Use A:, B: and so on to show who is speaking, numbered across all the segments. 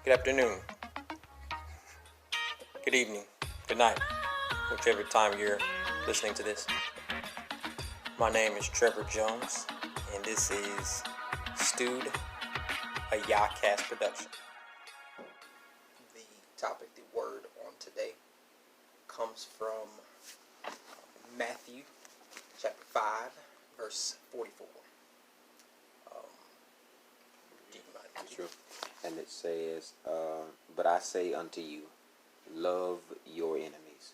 A: good afternoon, good evening, good night, whichever time you're listening to this. My name is Trevor Jones, and this is Stewed, a Yacast production. The topic, the word on today, comes from Matthew chapter 5, verse 44.
B: True. And it says, but I say unto you, love your enemies,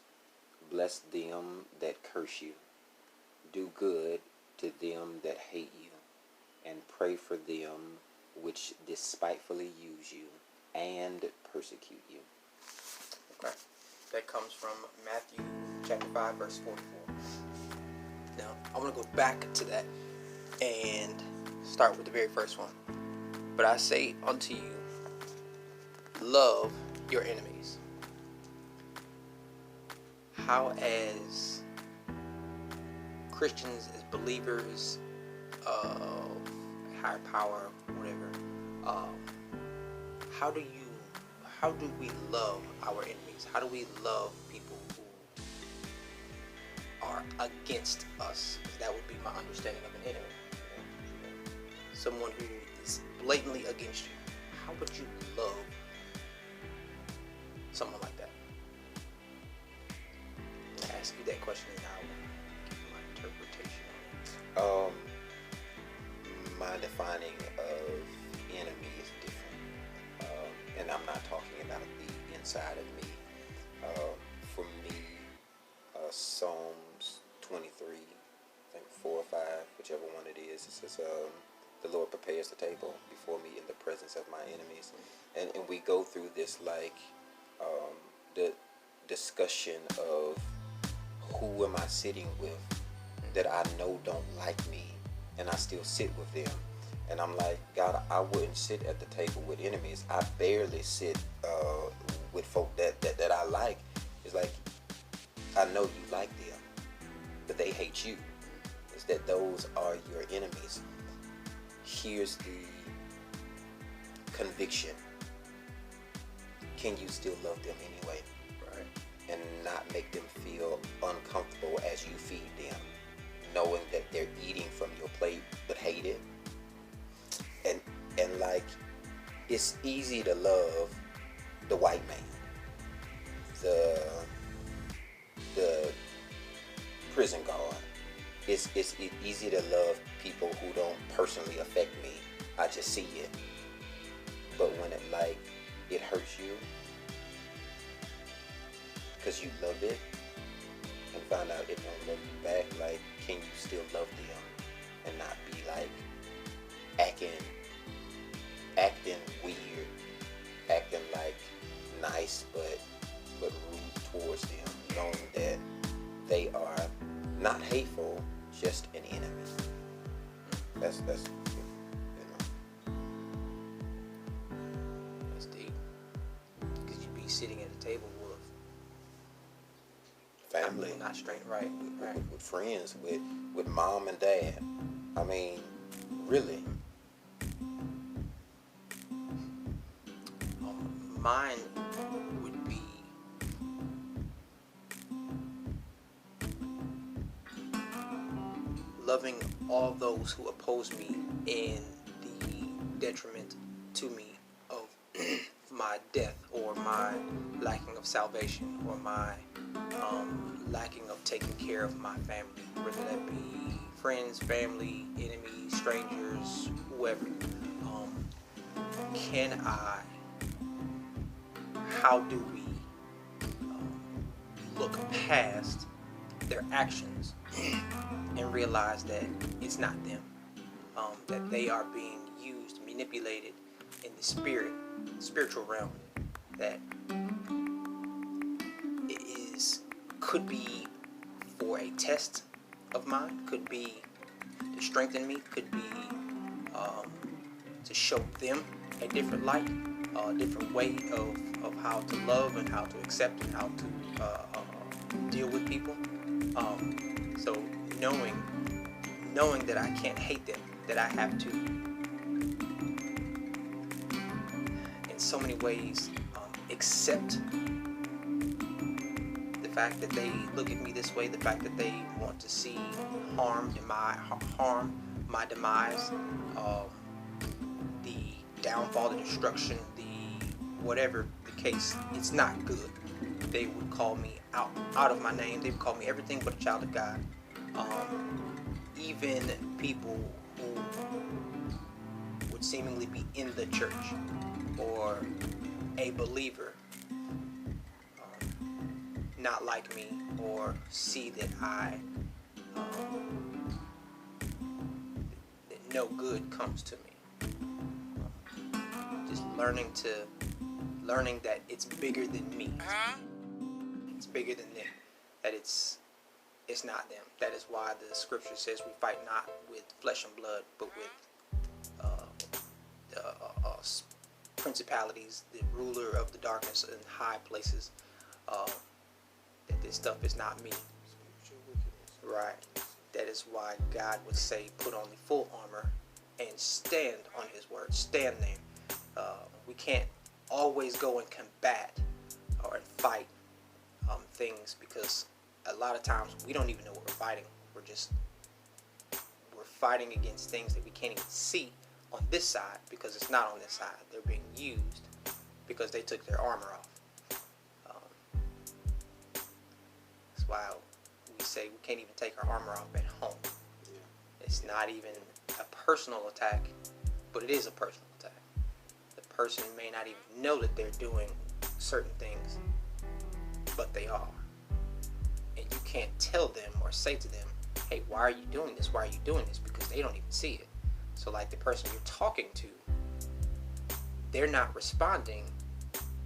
B: bless them that curse you, do good to them that hate you, and pray for them which despitefully use you and persecute you.
A: Okay. That comes from Matthew chapter 5, verse 44. Now, I want to go back to that and start with the very first one. But I say unto you, love your enemies. How, as Christians, as believers of higher power, whatever, how do we love our enemies? How do we love people who are against us? That would be my understanding of an enemy. Someone who is blatantly against you. How would you love someone like that? I ask you that question and I will give you my interpretation on it.
B: My defining of enemy is different, and I'm not talking about the inside of me. For me, Psalms 23, I think 4 or 5, whichever one it is, it says, the Lord prepares the table before me in the presence of my enemies. And we go through this like the discussion of who am I sitting with that I know don't like me, and I still sit with them. And I'm like, God, I wouldn't sit at the table with enemies. I barely sit with folk that I like. It's like, I know you like them, but they hate you. It's that those are your enemies. Here's the conviction. Can you still love them anyway?
A: Right.
B: And not make them feel uncomfortable as you feed them, knowing that they're eating from your plate but hate it. And like, it's easy to love the white man, the prison guard. It's easy to love people who don't personally affect me. I just see it. But when it hurts you because you love it and find out it don't love you back, like, can you still love them and not be like acting weird, acting like nice but rude towards them, knowing that they are not hateful, just an enemy. That's
A: That's deep. Because you'd be sitting at a table with
B: family,
A: not straight, right?
B: With friends, with mom and dad. I mean, really.
A: Mine would be loving all those who oppose me in the detriment to me of my death, or my lacking of salvation, or my lacking of taking care of my family, whether that be friends, family, enemies, strangers, whoever. How do we look past their actions and realize that it's not them, that they are being used, manipulated in the spiritual realm, that could be for a test of mine, could be to strengthen me, could be to show them a different light, a different way of how to love and how to accept and how to deal with people. So knowing that I can't hate them, that I have to, in so many ways accept the fact that they look at me this way, the fact that they want to see harm, my demise, the downfall, the destruction, the whatever the case. It's not good. They would call me out of my name. They would call me everything but a child of God. Even people who would seemingly be in the church or a believer not like me or see that that no good comes to me. Just learning that it's bigger than me. It's bigger than them. That it's not them. That is why the scripture says we fight not with flesh and blood, but with principalities, the ruler of the darkness in high places. That this stuff is not me. Right. That is why God would say, put on the full armor and stand on His word. Stand there. We can't always go and combat or fight things, because a lot of times we don't even know what we're fighting. We're fighting against things that we can't even see on this side, because it's not on this side. They're being used because they took their armor off. That's why we say we can't even take our armor off at home. Yeah. It's not even a personal attack, but it is a personal attack. The person may not even know that they're doing certain things, but they are. And you can't tell them or say to them, hey, why are you doing this? Why are you doing this? Because they don't even see it. So like the person you're talking to, they're not responding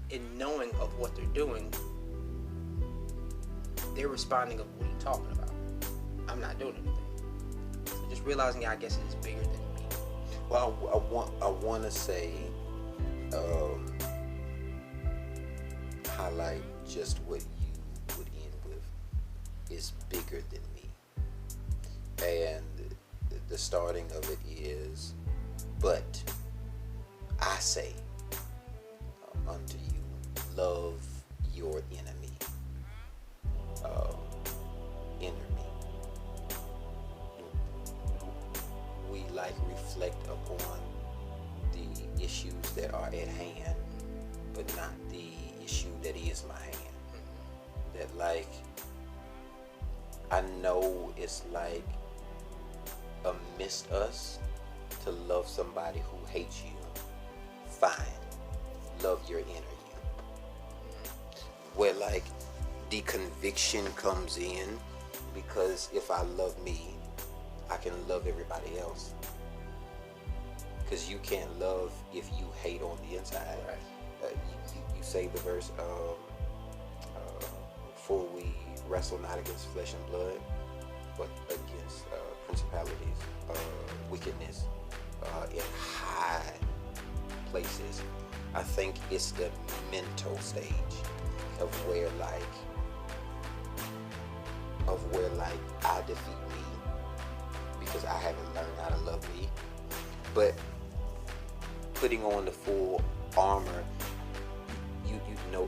A: in knowing of what they're doing. They're responding of what are you talking about? I'm not doing anything. So just realizing, I guess it is bigger than me.
B: Well, I want to say, highlight just what you would end with is bigger than me. And the starting of it is, but I say unto you, love your enemy. We reflect upon the issues that are at hand, but not the issue that is my hand. That I know it's amidst us to love somebody who hates you. Fine, love your inner you. Where the conviction comes in, because if I love me, I can love everybody else. Because you can't love if you hate on the inside. Right. You say the verse, for we wrestle not against flesh and blood, but against principalities, wickedness in high places. I think it's the mental stage of where I defeat me because I haven't learned how to love me. But putting on the full armor, you know,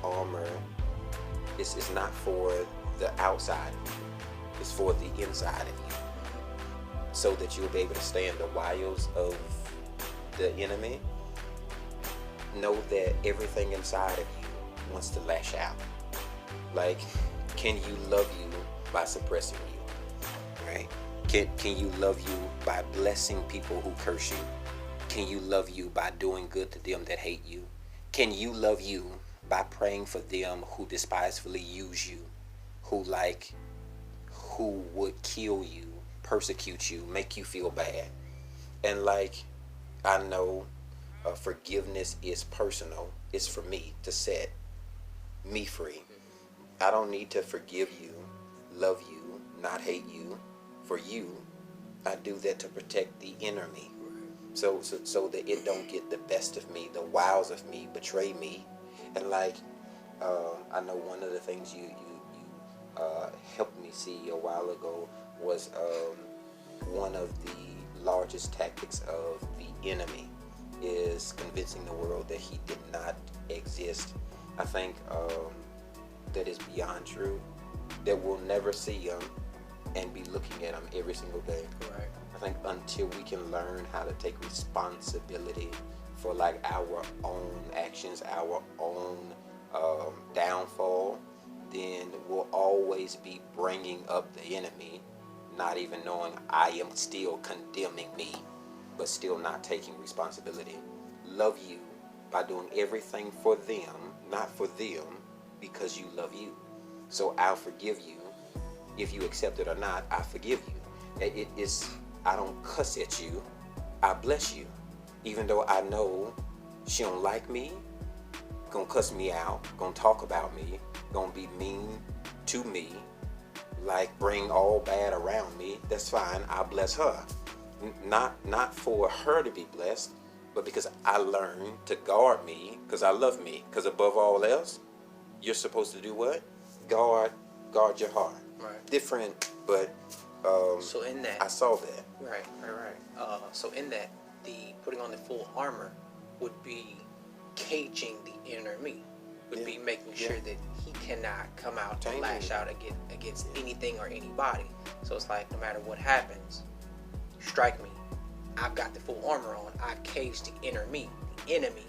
B: armor, it's not for the outside, it's for the inside of you, so that you'll be able to stand the wiles of the enemy. Know that everything inside of you wants to lash out. Can you love you by suppressing you? Right? Can you love you by blessing people who curse you? Can you love you by doing good to them that hate you? Can you love you by praying for them who despisefully use you, who would kill you, persecute you, make you feel bad? And I know forgiveness is personal. It's for me to set me free. I don't need to forgive you, love you, not hate you. For you, I do that to protect the inner me, so that it don't get the best of me, the wiles of me betray me. And I know one of the things you helped me see a while ago was one of the largest tactics of the enemy is convincing the world that he did not exist. I think that is beyond true. That we'll never see him and be looking at him every single day.
A: Right.
B: I think until we can learn how to take responsibility for like our own actions, our own downfall, then we'll always be bringing up the enemy, not even knowing I am still condemning me, but still not taking responsibility. Love you by doing everything for them, not for them, because you love you. So I'll forgive you. If you accept it or not, I forgive you. I don't cuss at you. I bless you. Even though I know she don't like me, gonna cuss me out, gonna talk about me, gonna be mean to me, like bring all bad around me, that's fine. I bless her. Not for her to be blessed, but because I learned to guard me, because I love me. Because above all else, you're supposed to do what? Guard your heart.
A: Right.
B: Different, but
A: so in that,
B: I saw that.
A: Right. So in that, the putting on the full armor would be caging the inner me. Would be making sure that he cannot come out and lash out against anything or anybody. So it's like, no matter what happens, strike me, I've got the full armor on. I've caged the inner me, the enemy,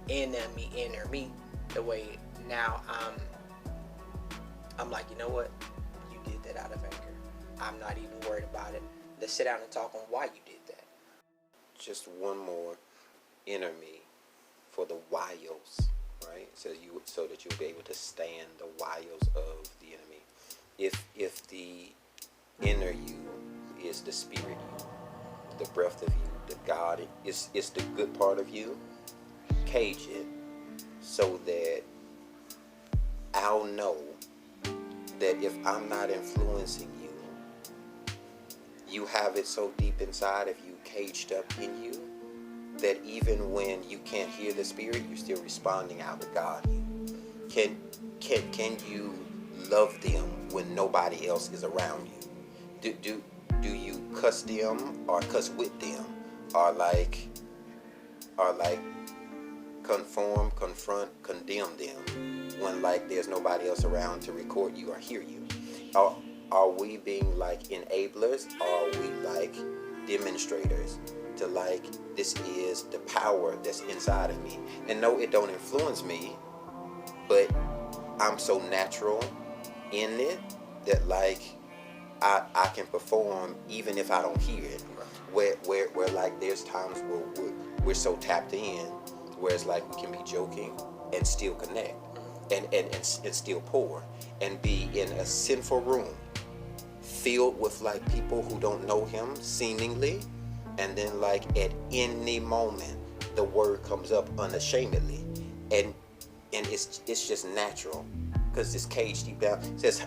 A: inner me. The way now I'm like, you know what? You did that out of anger. I'm not even worried about it. Let's sit down and talk on why you did that.
B: Just one more inner me for the wiles, right? So that you'll be able to stand the wiles of the enemy. If the inner you is the spirit you, the breath of you, the God, it's the good part of you, cage it so that I'll know that if I'm not influencing you, you have it so deep inside of you, caged up in you, that even when you can't hear the spirit, you're still responding out of God. Can you love them when nobody else is around you? Do you cuss them or cuss with them, or like conform, confront, condemn them when like there's nobody else around to record you or hear you? Are we being like enablers, or are we like demonstrators to like, this is the power that's inside of me? And no, it don't influence me, but I'm so natural in it that like I can perform even if I don't hear it. Where like there's times where we're so tapped in, where it's like we can be joking and still connect and still pour and be in a sinful room filled with like people who don't know him seemingly, and then like at any moment the word comes up unashamedly, and it's just natural because this cage deep down says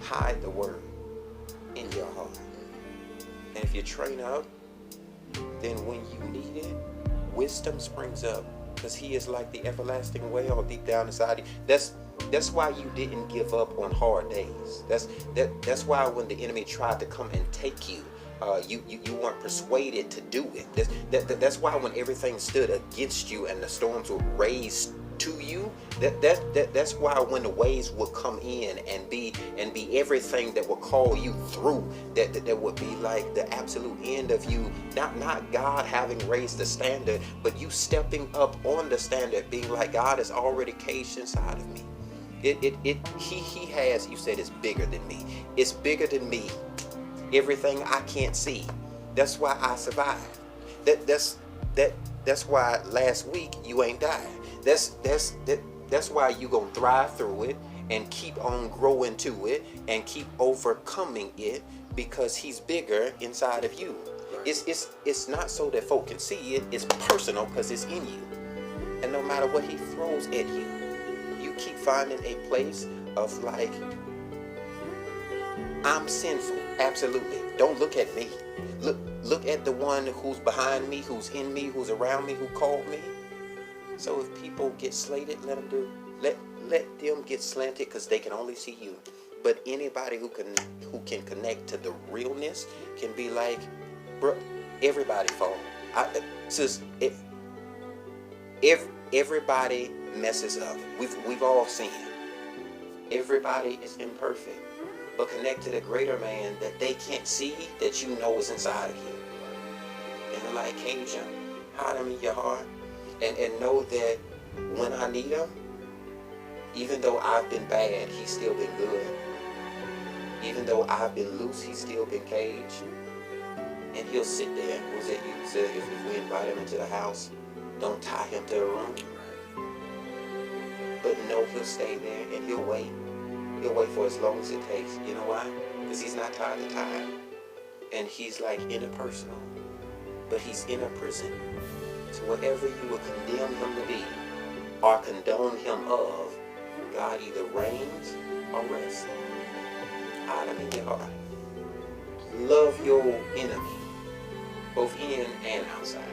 B: hide the word in your heart, and if you train up, then when you need it, wisdom springs up, because he is like the everlasting way all deep down inside you. That's why you didn't give up on hard days. That's why when the enemy tried to come and take you, you weren't persuaded to do it. That's why when everything stood against you and the storms were raised to you, that's why when the waves would come in and be everything that would call you through, that would be like the absolute end of you, not God having raised the standard, but you stepping up on the standard, being like, God is already caged inside of me. He has, you said, it's bigger than me. It's bigger than me. Everything I can't see. That's why I survived. That's why last week you ain't died. That's why you gonna thrive through it and keep on growing to it and keep overcoming it, because he's bigger inside of you. It's not so that folk can see it. It's personal because it's in you. And no matter what he throws at you, you keep finding a place of like, I'm sinful. Absolutely. Don't look at me. Look at the one who's behind me, who's in me, who's around me, who called me. So if people get slated, let them get slanted, because they can only see you. But anybody who can connect to the realness can be like, bro, everybody fall. If everybody messes up, we've all sinned. Everybody is imperfect, but connect to the greater man that they can't see, that you know is inside of you. And like Cajun, hide him in your heart, and know that when I need him, even though I've been bad, he's still been good. Even though I've been loose, he's still been caged. And he'll sit there. Was it you said if we invite him into the house, don't tie him to a room. But no, he'll stay there and he'll wait. He'll wait for as long as it takes. You know why? Because he's not tied to time. And he's like interpersonal. But he's in a prison. So whatever you will condemn him to be or condone him of, God either reigns or rests. Hide him in your heart. Love your enemy, both in and outside.